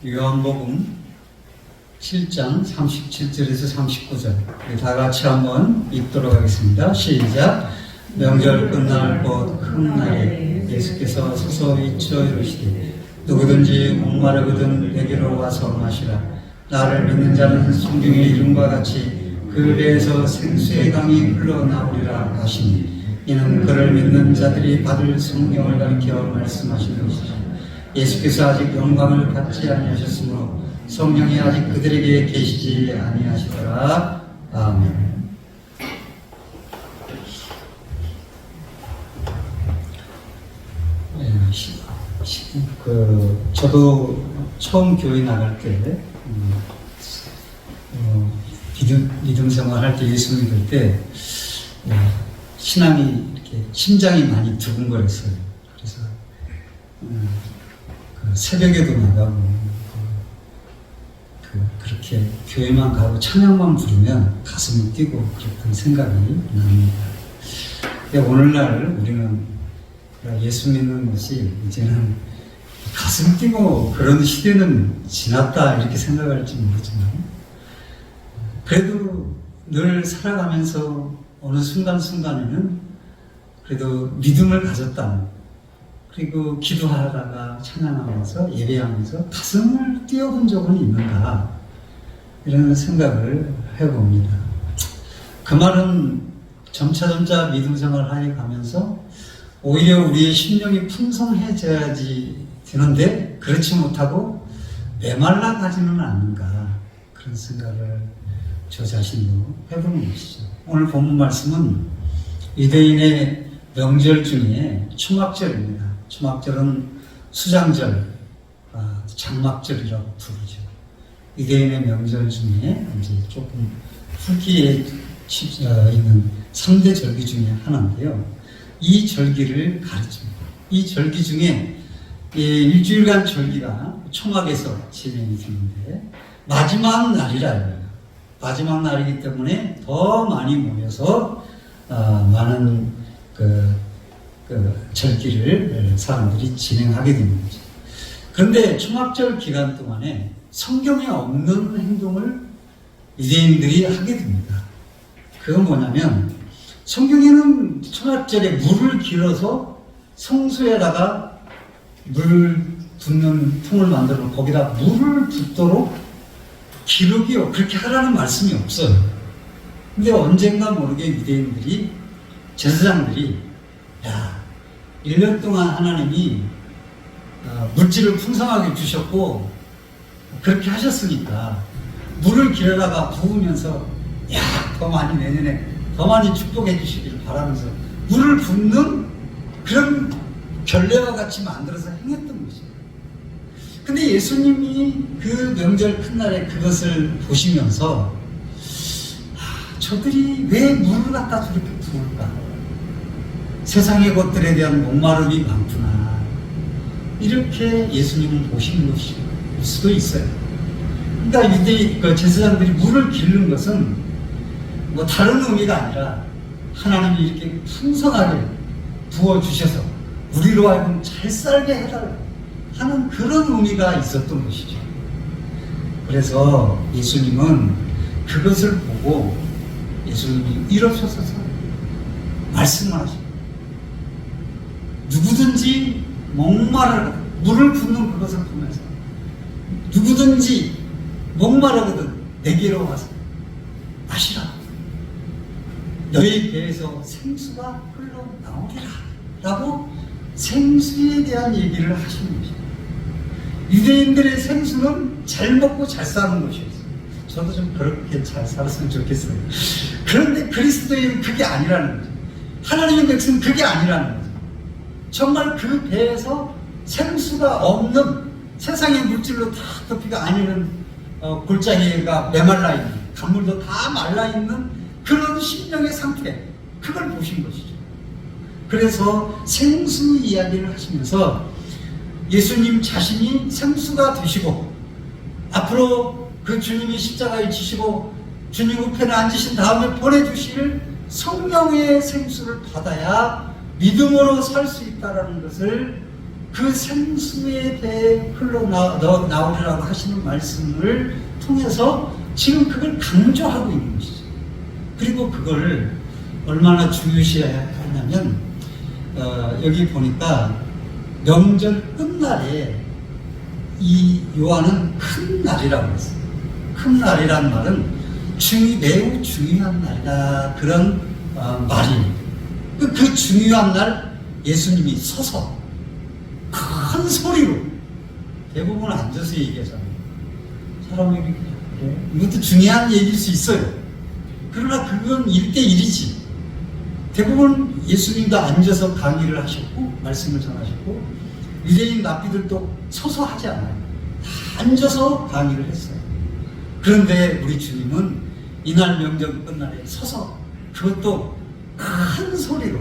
요한복음 7장 37절에서 39절 우리 다 같이 한번 읽도록 하겠습니다. 시작. 명절 끝날 곧 큰 날에 예수께서 서서히 치어 이르시되 누구든지 목마르거든 내게로 와서 마시라. 나를 믿는 자는 성경의 이름과 같이 그 배에서 생수의 강이 흘러나오리라 하시니 이는 그를 믿는 자들이 받을 성령을 가리켜 말씀하시는 것이죠. 예수께서 아직 영광을 받지 아니하셨으므로 성령이 아직 그들에게 계시지 아니하시더라. 아멘. 저도 처음 교회 나갈 때 믿음 생활할 때 예수 믿을 때 신앙이 이렇게 심장이 많이 두근거렸어요. 그래서 새벽에도 나가고 그렇게 교회만 가고 찬양만 부르면 가슴이 뛰고 그랬던 생각이 납니다. 오늘날 우리는 예수 믿는 것이 이제는 가슴 뛰고 그런 시대는 지났다 이렇게 생각할지 모르지만 그래도 늘 살아가면서 어느 순간순간에는 그래도 믿음을 가졌다는, 그리고 기도하다가 찬양하면서 예배하면서 가슴을 띄워본 적은 있는가 이런 생각을 해봅니다. 그 말은 점차점차 믿음 생활하에 가면서 오히려 우리의 심령이 풍성해져야지 되는데 그렇지 못하고 메말라 가지는 않는가 그런 생각을 저 자신도 해보는 것이죠. 오늘 본문 말씀은 유대인의 명절 중에 초막절입니다. 초막절은 수장절, 장막절이라고 부르죠. 유대인의 명절 중에 이제 조금 후기에 있는 3대 절기 중에 하나인데요. 이 절기를 가르칩니다. 이 절기 중에 일주일간 절기가 초막에서 진행이 되는데 마지막 날이라요. 마지막 날이기 때문에 더 많이 모여서 많은 절기를 사람들이 진행하게 되는 거죠. 그런데 초막절 기간 동안에 성경에 없는 행동을 유대인들이 하게 됩니다. 그건 뭐냐면 성경에는 초막절에 물을 길어서 성소에다가 물 붓는 통을 만들어 거기다 물을 붓도록 기록이요 그렇게 하라는 말씀이 없어요. 근데 언젠가 모르게 유대인들이 제사장들이 1년 동안 하나님이 물질을 풍성하게 주셨고 그렇게 하셨으니까 물을 길어다가 부으면서 더 많이 내년에 더 많이 축복해 주시기를 바라면서 물을 붓는 그런 결례와 같이 만들어서 행했던 것이에요. 근데 예수님이 그 명절 큰날에 그것을 보시면서 저들이 왜 물을 갖다 저렇게 부을까? 세상의 것들에 대한 목마름이 많구나. 이렇게 예수님을 보시는 것일 수도 있어요. 그러니까 유대 제사장들이 물을 기르는 것은 뭐 다른 의미가 아니라 하나님이 이렇게 풍성하게 부어주셔서 우리로 하여금 잘 살게 해달라 하는 그런 의미가 있었던 것이죠. 그래서 예수님은 그것을 보고 예수님이 일어서서 말씀을 하십니다. 누구든지 목마르거든 물을 붓는 그것을 보면서 누구든지 목마르거든 내게로 와서 마시라. 너희 배에서 생수가 흘러나오리라 라고 생수에 대한 얘기를 하시는 것입니다. 유대인들의 생수는 잘 먹고 잘 사는 것이었어요. 저도 좀 그렇게 잘 살았으면 좋겠어요. 그런데 그리스도인은 그게 아니라는 거죠. 하나님의 백성은 그게 아니라는 거죠. 정말 그 배에서 생수가 없는 세상의 물질로 다 덮이가 아니는 골짜기가 메말라 있는 강물도 다 말라 있는 그런 심령의 상태, 그걸 보신 것이죠. 그래서 생수 이야기를 하시면서 예수님 자신이 생수가 되시고 앞으로 그 주님이 십자가에 지시고 주님 우편에 앉으신 다음에 보내주실 성령의 생수를 받아야 믿음으로 살 수 있다는 것을 그 생수의 배에 흘러나오리라고 하시는 말씀을 통해서 지금 그걸 강조하고 있는 것이죠. 그리고 그걸 얼마나 중요시해야 하냐면 여기 보니까 명절 끝날에 이 요한은 큰 날이라고 했어요. 큰 날이란 말은 매우 중요한 날이다, 그런 말입니다. 그 중요한 날 예수님이 서서 큰 소리로, 대부분 앉아서 얘기하잖아요. 사람이 이것도 중요한 얘기일 수 있어요. 그러나 그건 1대1이지. 대부분 예수님도 앉아서 강의를 하셨고 말씀을 전하셨고, 유대인 랍비들도 서서 하지 않아요. 다 앉아서 강의를 했어요. 그런데 우리 주님은 이날 명절 끝날에 서서, 그것도 큰 소리로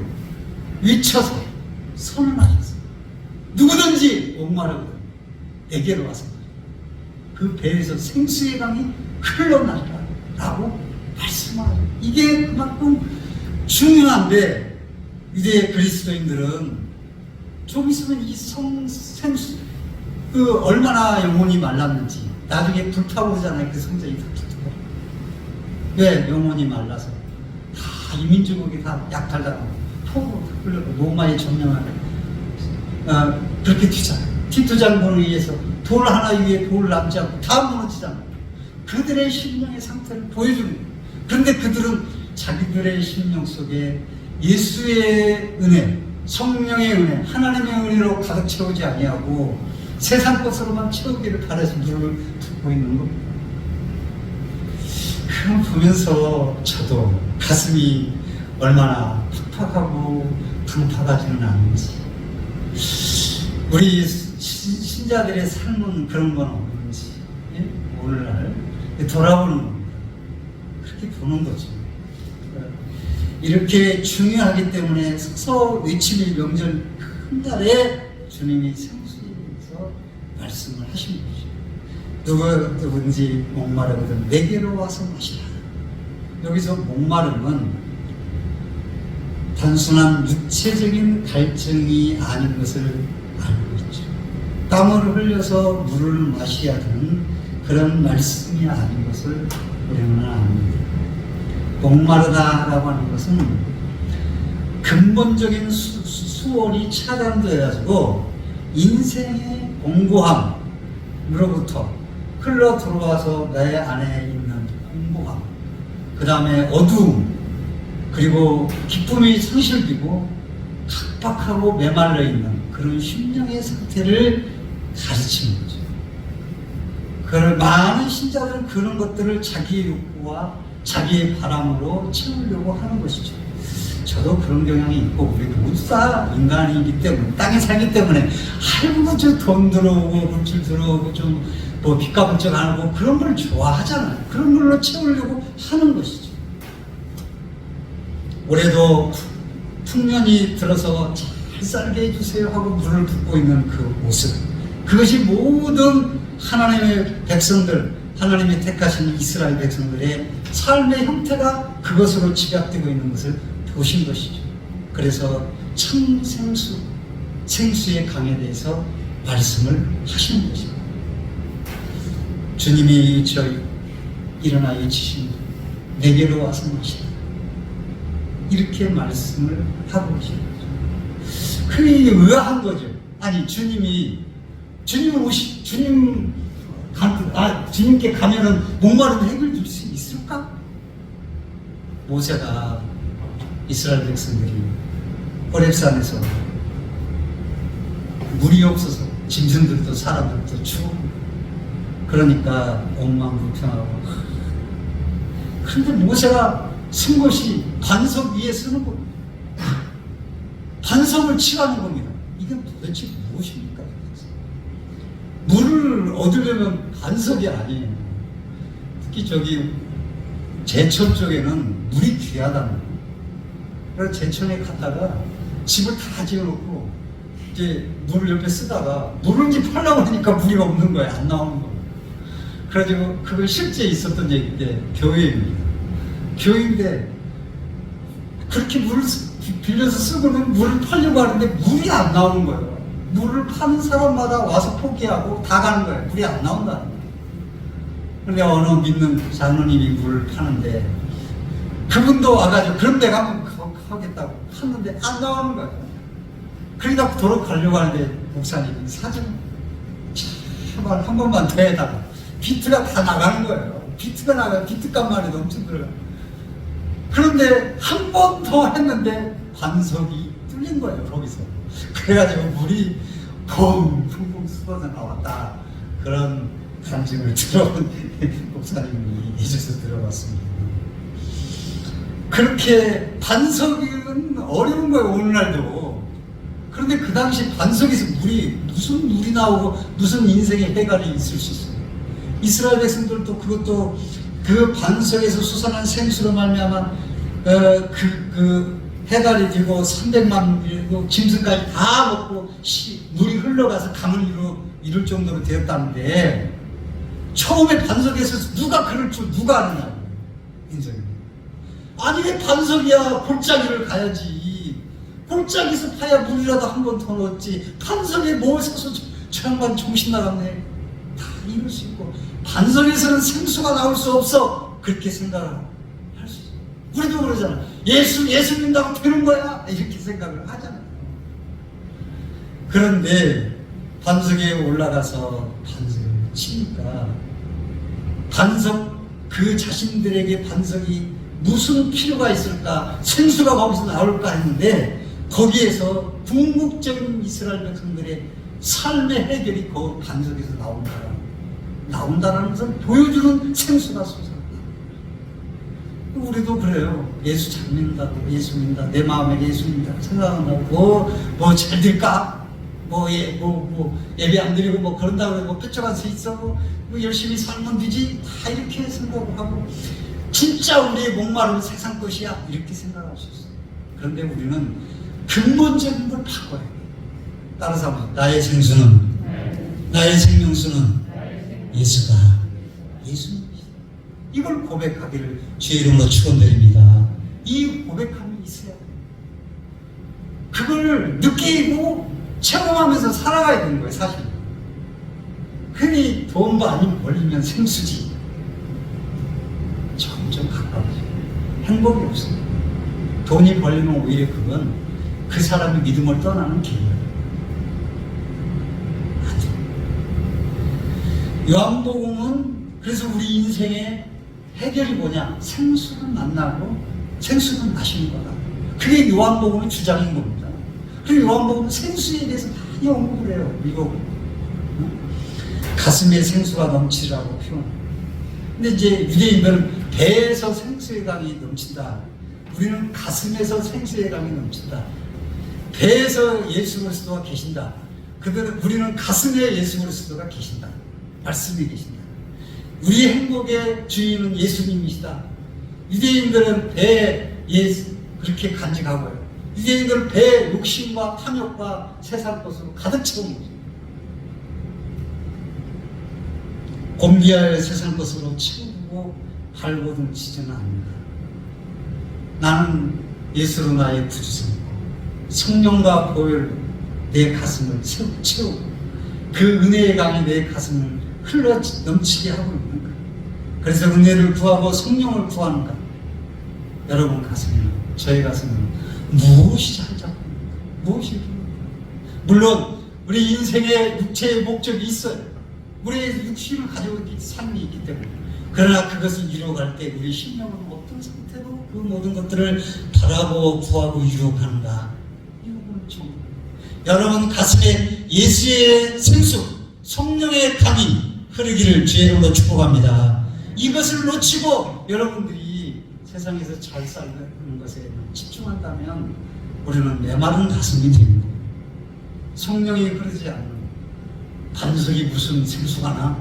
외쳐서 선언하셨어요. 누구든지 목마르거든 내게로 와서 그 배에서 생수의 강이 흘러나리라 라고 말씀하죠. 이게 그만큼 중요한데, 유대 그리스도인들은 좀 있으면 이 생수, 얼마나 영혼이 말랐는지, 나중에 불타오르잖아요. 그 성전이 다 불타오르고. 왜? 영혼이 말라서 다 이민족이 다 약탈당하고 포로 흘러고 로마의 점령하고 그렇게 튀잖아요. 티투 장군에 의해서 돌 하나 위에 돌 남지 않고 다 무너지잖아요. 그들의 심령의 상태를 보여주는 거예요. 그런데 그들은 자기들의 심령 속에 예수의 은혜, 성령의 은혜, 하나님의 은혜로 가득 채우지 아니하고 세상 것으로만 채우기를 바라서 물을 붓고 있는 겁니다. 그걸 보면서 저도 가슴이 얼마나 팍팍하고 강팍하지는 않은지, 우리 신자들의 삶은 그런 건 없는지, 오늘날 돌아보는 겁니다. 그렇게 보는 거죠. 이렇게 중요하기 때문에 서서 외침의 명절 큰 날에 주님이 생수에서 말씀을 하신 거죠. 누구든지 목마르거든 내게로 와서 마시라. 여기서 목마름은 단순한 육체적인 갈증이 아닌 것을 알고 있죠. 땀을 흘려서 물을 마셔야 하는 그런 말씀이 아닌 것을 우리는 압니다. 목마르다라고 하는 것은 근본적인 수원이 차단되어가지고 인생의 공고함으로부터 흘러 들어와서 내 안에 있는 공고함, 그 다음에 어두움, 그리고 기쁨이 상실되고 각박하고 메말라 있는 그런 심령의 상태를 가르치는 거죠. 많은 신자들은 그런 것들을 자기의 욕구와 자기의 바람으로 채우려고 하는 것이죠. 저도 그런 경향이 있고, 우리 모두 다 인간이기 때문에, 땅에 살기 때문에, 아이고, 돈 들어오고, 물질 들어오고, 뭐 빚값을 안 하고, 그런 걸 좋아하잖아요. 그런 걸로 채우려고 하는 것이죠. 올해도 풍년이 들어서 잘 살게 해주세요 하고 물을 붓고 있는 그 모습, 그것이 모든 하나님의 백성들, 하나님이 택하신 이스라엘 백성들의 삶의 형태가 그것으로 집약되고 있는 것을 보신 것이죠. 그래서 참생수, 생수의 강에 대해서 말씀을 하시는 것입니다. 주님이 일어나 외치신 내게로 와서 마시라, 이렇게 말씀을 하고 계신 거죠. 그게 의아한 거죠. 아니, 주님께 가면은 목마름을 해결될 수 있을까? 모세가 이스라엘 백성들이 호렙산에서 물이 없어서 짐승들도 사람들도 죽고, 그러니까 엉망불평하고, 그런데 모세가 쓴 것이 반석 위에 쓰는 겁니다. 반석을 칠하는 겁니다. 이게 도대체 무엇입니까? 물을 얻으려면 반석이 아니에요. 특히 제천 쪽에는 물이 귀하다는 거예요. 그래서 제천에 갔다가 집을 다 지어놓고 이제 물을 옆에 쓰다가 물을 이제 팔려고 하니까 물이 없는 거예요. 안 나오는 거예요. 그래가지고 그걸 실제 있었던 얘기인데, 교회입니다. 교회인데 그렇게 물을 빌려서 쓰고는 물을 팔려고 하는데 물이 안 나오는 거예요. 물을 파는 사람마다 와서 포기하고 다 가는 거예요. 물이 안 나온다는 거예요. 근데 어느 믿는 장로님이 물을 파는데 그분도 와가지고 그럼 내가 한번 하겠다고 하는데 안 나오는 거예요. 그러니까 도로 가려고 하는데 목사님이 사정 제발 한 번만 더 해달라. 비트가 다 나가는 거예요. 비트가 나가요. 비트값만 해도 엄청 들어가요. 그런데 한 번 더 했는데 관석이 뚫린 거예요. 거기서. 그래가지고 물이 펑펑 쏟아져 나왔다. 그런 간증을 들어본 목사님이 해줘서 들어봤습니다. 그렇게 반석은 어려운 거예요. 오늘날도. 그런데 그 당시 반석에서 무슨 물이 나오고 무슨 인생의 해갈이 있을 수 있어요. 이스라엘 백성들도 그것도 그 반석에서 솟아난 생수로 말미암아 그 해갈이 되고 300만 밀고 짐승까지 다 먹고 물이 흘러가서 강을 이룰 정도로 되었다는데 처음에 반석에서 누가 그럴 줄 누가 아느냐 인정이. 아니 왜 반석이야. 골짜기를 가야지. 골짜기에서 파야 물이라도 한 번 더 넣었지. 반석에 뭘 사서 저 양반 정신 나갔네. 다 이럴 수 있고 반석에서는 생수가 나올 수 없어. 그렇게 생각을 할 수 있어. 우리도 그러잖아. 예수 믿는다고 되는 거야. 이렇게 생각을 하잖아요. 그런데 반석에 올라가서 반석을 치니까 그 자신들에게 반석이 무슨 필요가 있을까? 생수가 거기서 나올까 했는데 거기에서 궁극적인 이스라엘 백성들의 삶의 해결이 그 반석에서 나온다는 것을 보여주는 생수가 솟아난다. 우리도 그래요. 예수 잘 믿는다고, 예수 믿는다, 내 마음에 예수 믿는다고 생각한다고 뭐 잘 될까? 예배 안 드리고 뭐 그런다고 뭐 뼈쩍한 수 있어? 뭐 열심히 살면 되지? 다 이렇게 생각을 하고 진짜 우리의 목마름은 세상 것이야 이렇게 생각할 수 있어요. 그런데 우리는 근본적인 걸 바꿔야 돼요. 따라서 한번 나의 생수는 나의 생명수는 예수가 예수님이시다. 이걸 고백하기를 주의 이름으로 축원드립니다. 이 고백함이 있어야 돼요. 그걸 느끼고 체험하면서 살아가야 되는 거예요. 사실 흔히 돈 많이 벌리면 생수지 점점 가까워져요. 행복이 없어요. 돈이 벌리면 오히려 그건 그 사람의 믿음을 떠나는 길이에요. 요한복음은 그래서 우리 인생의 해결이 뭐냐? 생수를 만나고 생수를 마시는 거다. 그게 요한복음의 주장인 겁니다. 그리고 요한복음은 생수에 대해서 많이 언급을 해요. 미국 가슴에 생수가 넘치라고 표현합니다. 근데 이제 유대인들은 배에서 생수의 강이 넘친다. 우리는 가슴에서 생수의 강이 넘친다. 배에서 예수 그리스도가 계신다. 우리는 가슴에 예수 그리스도가 계신다. 말씀이 계신다. 우리 행복의 주인은 예수님이시다. 유대인들은 배에 그렇게 간직하고요. 유대인들은 배에 욕심과 탐욕과 세상 것으로 가득 채운 거죠. 공기할 세상 것으로 채우고 발버둥 치지는 않는다. 나는 예수로 나의 구주성이고 성령과 보혈로 내 가슴을 채우고 그 은혜의 강이 내 가슴을 흘러 넘치게 하고 있는 거예요. 그래서 은혜를 구하고 성령을 구하는 것. 여러분 가슴에는, 저희 가슴에는 무엇이 잘 잡고 있는가? 무엇이 물론 우리 인생의 육체의 목적이 있어요. 우리의 육신을 가지고 있기, 삶이 있기 때문에. 그러나 그것을 이루어갈 때 우리 심령은 어떤 상태로 그 모든 것들을 바라보고 구하고 이루어가는가? 이건 좀 여러분 가슴에 예수의 생수, 성령의 강이 흐르기를 주의 이름으로 축복합니다. 이것을 놓치고 여러분들이 세상에서 잘 살는 것에 집중한다면 우리는 메마른 가슴이 되는 거예요. 성령이 흐르지 않는 반석이 무슨 생수가 나?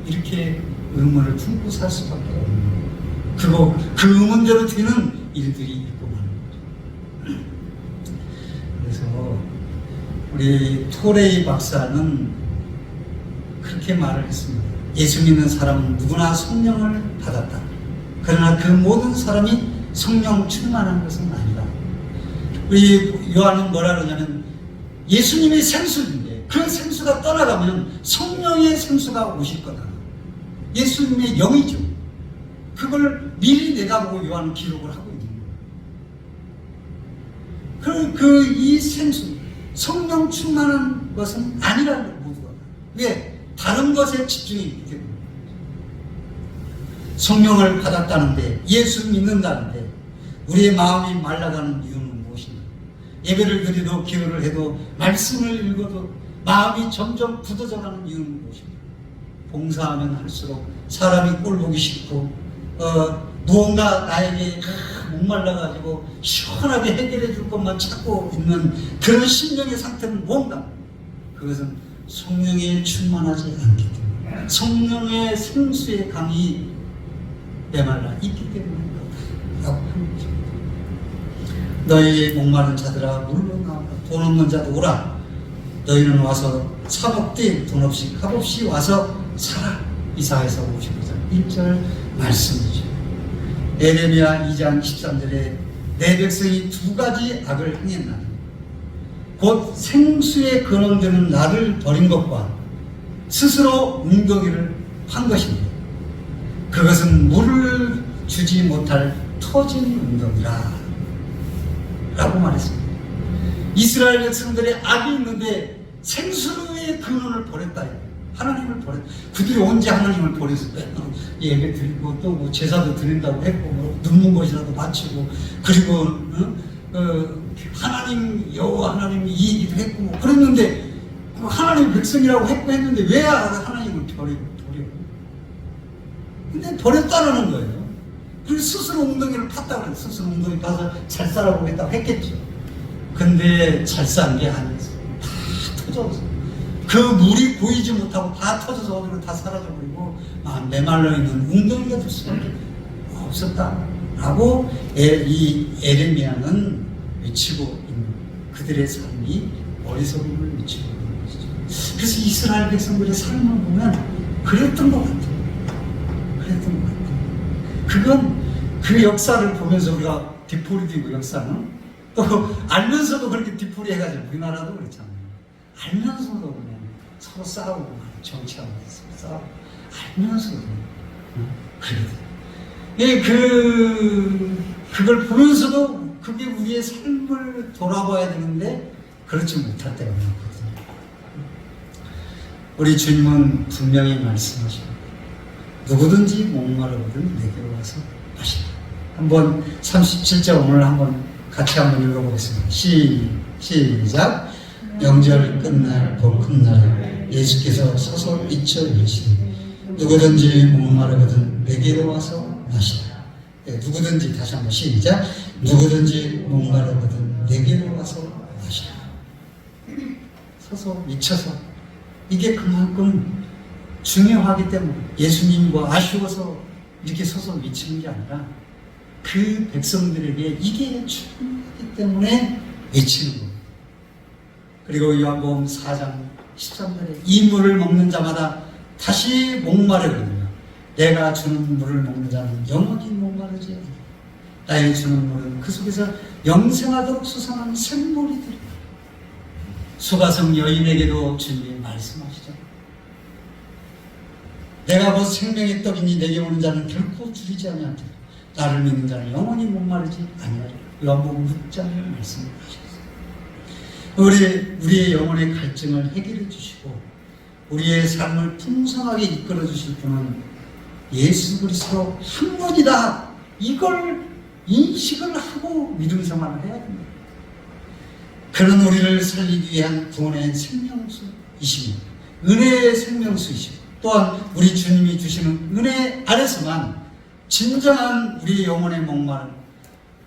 이렇게 의문을 품고 살 수밖에 없는 거예요. 그리고 그 의문대로 되는 일들이 있고 하는 거죠. 그래서 우리 토레이 박사는 그렇게 말을 했습니다. 예수 믿는 사람은 누구나 성령을 받았다. 그러나 그 모든 사람이 성령 충만한 것은 아니다. 우리 요한은 뭐라 그러냐면 예수님이 생수인데 그 생수가 떠나가면 성령의 생수가 오실 거다. 예수님의 영이죠. 그걸 미리 내다보고 요한은 기록을 하고 있는 거예요. 이 생수, 성령 충만한 것은 아니라는 거예요, 모두가. 왜? 다른 것에 집중이 있기 때문에. 성령을 받았다는데, 예수 믿는다는데, 우리의 마음이 말라가는 이유는 무엇인가? 예배를 드리도 기도를 해도 말씀을 읽어도 마음이 점점 굳어져가는 이유는 무엇인가? 봉사하면 할수록 사람이 꼴 보기 싫고 무언가 나에게 목말라가지고 시원하게 해결해 줄 것만 찾고 있는 그런 심령의 상태는 뭔가? 그것은 성령에 충만하지 않기 때문에, 성령의 생수의 강이 메말라 있기 때문에 그렇다고 하는 거죠. 너희 목마른 자들아 물로 나와라. 돈 없는 자도 오라. 너희는 와서 사 먹되 돈 없이 값 없이 와서 살아. 이사야서 59장 1절 말씀이죠. 에레미야 2장 13절에 내 백성이 두 가지 악을 행했나니 곧 생수에 근원되는 나를 버린 것과 스스로 웅덩이를 판 것입니다. 그것은 물을 주지 못할 터진 웅덩이라 라고 말했습니다. 이스라엘 백성들의 악이 있는데 생수의 근원을 버렸다. 하나님을 버렸다. 그들이 언제 하나님을 버려서 예배 드리고 또 뭐 제사도 드린다고 했고 뭐 눕는 것이라도 바치고 그리고 하나님 여호와 하나님이 이 얘기도 했고 뭐 그랬는데 하나님 백성이라고 했는데 왜 하나님을 버려? 근데 버렸다라는 거예요. 그래서 스스로 웅덩이를 팠다 그래요. 스스로 웅덩이 파서 잘 살아보고 했겠죠. 근데 잘 싼 게 아니었어. 다 터져서. 그 물이 보이지 못하고 다 터져서 어디로 다 사라져버리고 메말라 있는 웅덩이가 될 수밖에 없었다라고 이 에레미야는 외치고 있는 그들의 삶이 어리석음을 외치고 있는 것이죠. 그래서 이스라엘 백성들의 삶을 보면 그랬던 것 같아요. 그건 그 역사를 보면서 우리가 뒤풀이되고 역사는 또 알면서도 그렇게 뒤풀이 해가지고 우리나라도 그렇잖아요. 알면서도 그냥 서로 싸우고 정치하고 싸우고 알면서도 그래요. 그걸 보면서도 그게 우리의 삶을 돌아봐야 되는데 그렇지 못할 때가 많거든요. 우리 주님은 분명히 말씀하십니다. 누구든지 목마르거든 내게로 와서 마시라. 한번 37절 오늘 한번 같이 한번 읽어보겠습니다. 시작. 명절 끝날 곧 큰 날에 예수께서 서서 미쳐 이르시되 누구든지 목마르거든 내게로 와서 마시라. 네, 누구든지 다시 한번 시작. 누구든지 목마르거든 내게로 와서 마시라. 서서 미쳐서 이게 그만큼 중요하기 때문에 예수님과 아쉬워서 이렇게 서서 미치는 게 아니라 그 백성들에게 이게 중요하기 때문에 미치는 거예요. 그리고 요한복음 4장 13절에 이 물을 먹는 자마다 다시 목마르거든요. 내가 주는 물을 먹는 자는 영원히 목마르지 않아. 나의 주는 물은 그 속에서 영생하도록 솟아나는 샘물이 되리라. 수가성 여인에게도 주님이 말씀하시죠. 내가 곧 생명의 떡이니 내게 오는 자는 결코 줄이지 아니하리라. 나를 믿는 자는 영원히 목마르지 아니하리라. 요한복음 6장의 말씀을 하셨어요. 우리의 영혼의 갈증을 해결해 주시고 우리의 삶을 풍성하게 이끌어 주실 분은 예수 그리스도 한 분이다. 이걸 인식을 하고 믿음 생활을 해야 됩니다. 그는 우리를 살리기 위한 구원의 생명수이십니다. 은혜의 생명수이십니다. 또한 우리 주님이 주시는 은혜 아래서만 진정한 우리 영혼의 목마름,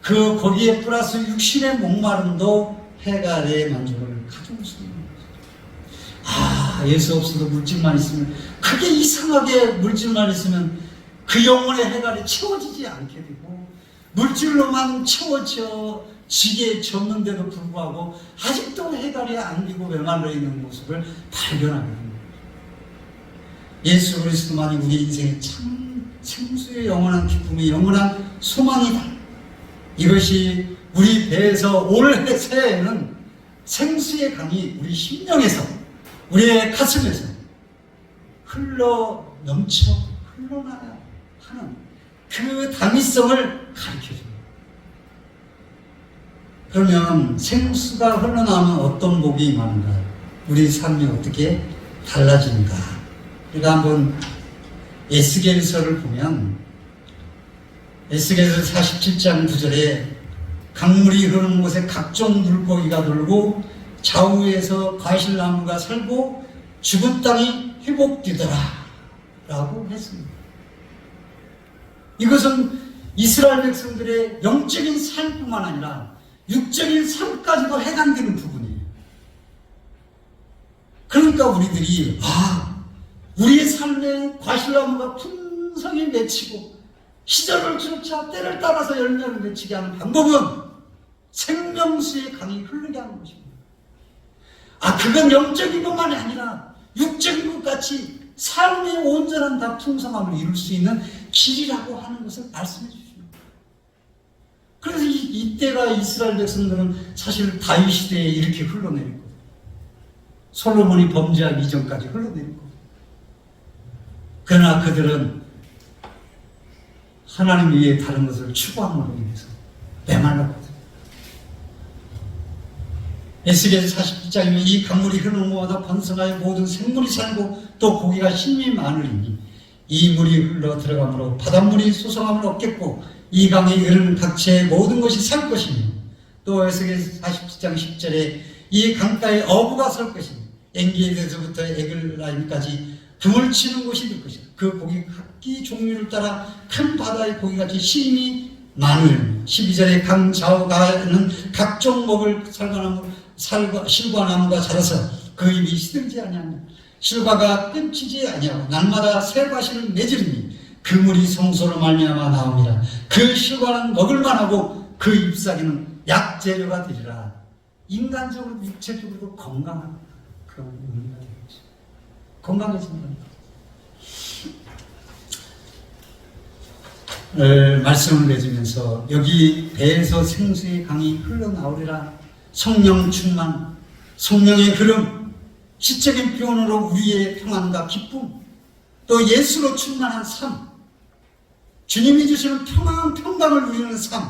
거기에 플러스 육신의 목마름도 해갈의 만족을 가져올 수 있는 거죠. 예수 없어도 물질만 있으면, 그게 이상하게 물질만 있으면 그 영혼의 해갈이 채워지지 않게 되고 물질로만 채워지게 졌는데도 불구하고 아직도 해갈이 안 되고 메말라 있는 모습을 발견하게 됩니다. 예수 그리스도만이 우리 인생의 참 생수의 영원한 기쁨이 영원한 소망이다. 이것이 우리 배에서 올 새해에는 생수의 강이 우리 심령에서 우리의 가슴에서 흘러나야 하는 그 당위성을 가르쳐줍니다. 그러면 생수가 흘러나오면 어떤 복이 임하는가? 우리 삶이 어떻게 달라진가? 우리가 한번 에스겔서를 보면 에스겔서 47장 9절에 강물이 흐르는 곳에 각종 물고기가 돌고 좌우에서 과실나무가 살고 죽은 땅이 회복되더라 라고 했습니다. 이것은 이스라엘 백성들의 영적인 삶뿐만 아니라 육적인 삶까지도 해당되는 부분이에요. 그러니까 우리들이 우리의 삶에 과실나무가 풍성히 맺히고 시절을 쫓아 때를 따라서 열매를 맺히게 하는 방법은 생명수의 강이 흐르게 하는 것입니다. 그건 영적인 것만이 아니라 육적인 것 같이 삶의 온전한 다 풍성함을 이룰 수 있는 길이라고 하는 것을 말씀해 주십니다. 그래서 이때가 이스라엘 백성들은 사실 다윗 시대에 이렇게 흘러내릴 거예요. 솔로몬이 범죄하기 이전까지 흘러내릴 거예요. 그러나 그들은 하나님 위에 다른 것을 추구함으로 인해서 메말랐거든요. 에스겔서 47장이면 이 강물이 흐르는 곳마다 번성하여 모든 생물이 살고 또 고기가 힘이 많으리니 이 물이 흘러 들어가므로 바닷물이 소성함을 얻겠고 이 강에 흐르는 각체의 모든 것이 살 것이며 또 에스겔서 47장 10절에 이 강가에 어부가 설 것이며 엔게디에서부터 에글라임까지 등을 치는 곳이 될 것이다. 그 고기 각기 종류를 따라 큰 바다의 고기같이 힘이 많으며 12절에 강 좌우가에는 각종 먹을 실과나무가 자라서 그 잎이 시들지 아니하며 실과가 끊기지 아니하고 날마다 새 과실을 맺으리니 그 물이 성소로 말미암아 나옵니다. 그 실과는 먹을만하고 그 잎사귀는 약재료가 되리라. 인간적으로 육체적으로 건강한 그런 의미가 되는 것입니다. 건강해진다. 말씀을 맺으면서 여기 배에서 생수의 강이 흘러나오리라. 성령 충만, 성령의 흐름, 시적인 표현으로 우리의 평안과 기쁨, 또 예수로 충만한 삶, 주님이 주시는 평강을 누리는 삶,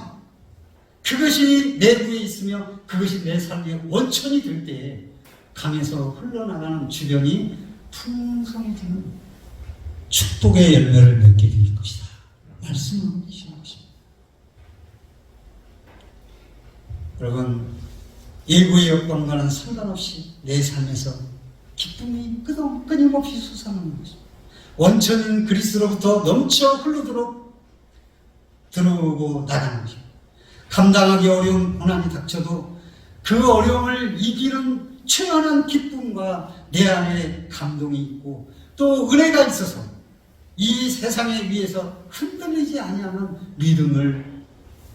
그것이 내부에 있으며 그것이 내 삶의 원천이 될 때에 강에서 흘러나가는 주변이 풍성해지는 축복의 열매를 맺게 될 것이다. 말씀을 해주시는 것입니다. 여러분, 예고의 여건과는 상관없이 내 삶에서 기쁨이 끊임없이 솟아나는 것입니다. 원천인 그리스로부터 넘쳐 흘러도록 들어오고 나가는 것입니다. 감당하기 어려운 고난이 닥쳐도 그 어려움을 이기는 최연한 기쁨과 내 안에 감동이 있고 또 은혜가 있어서 이 세상에 위해서 흔들리지 아니하는 믿음의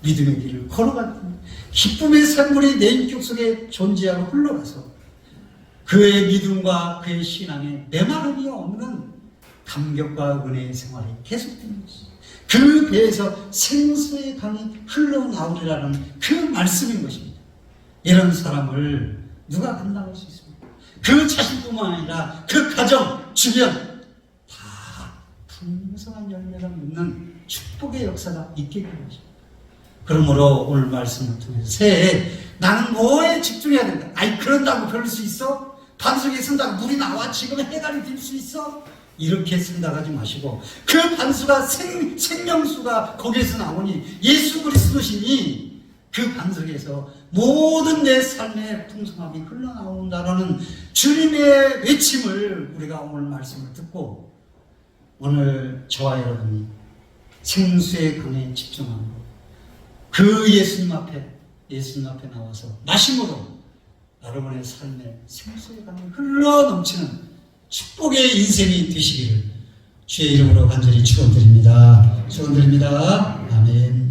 길을 걸어가는 기쁨의 샘물이 내 인격 속에 존재하고 흘러가서 그의 믿음과 그의 신앙에 메마름이 없는 감격과 은혜의 생활이 계속되는 것입니다. 그 배에서 생수의 강이 흘러나오리라는 그 말씀인 것입니다. 이런 사람을 누가 감당할 수 있습니까? 그 자신뿐만 아니라 그 가정, 주변 다 풍성한 열매를 맺는 축복의 역사가 있게 되는 것입니다. 그러므로 오늘 말씀을 통해서 새해 나는 뭐에 집중해야 된다. 그런다고 그럴 수 있어? 반석에 쓴다고 물이 나와 지금 해갈이 될 수 있어? 이렇게 생각하지 마시고 그 반수가 생명수가 거기에서 나오니 예수 그리스도시니 그 반석에서 모든 내 삶의 풍성함이 흘러나온다라는 주님의 외침을 우리가 오늘 말씀을 듣고 오늘 저와 여러분이 생수의 강에 집중하고 그 예수님 앞에 나와서 마심으로 여러분의 삶에 생수의 강이 흘러넘치는 축복의 인생이 되시기를 주의 이름으로 간절히 축원드립니다. 축원드립니다. 아멘.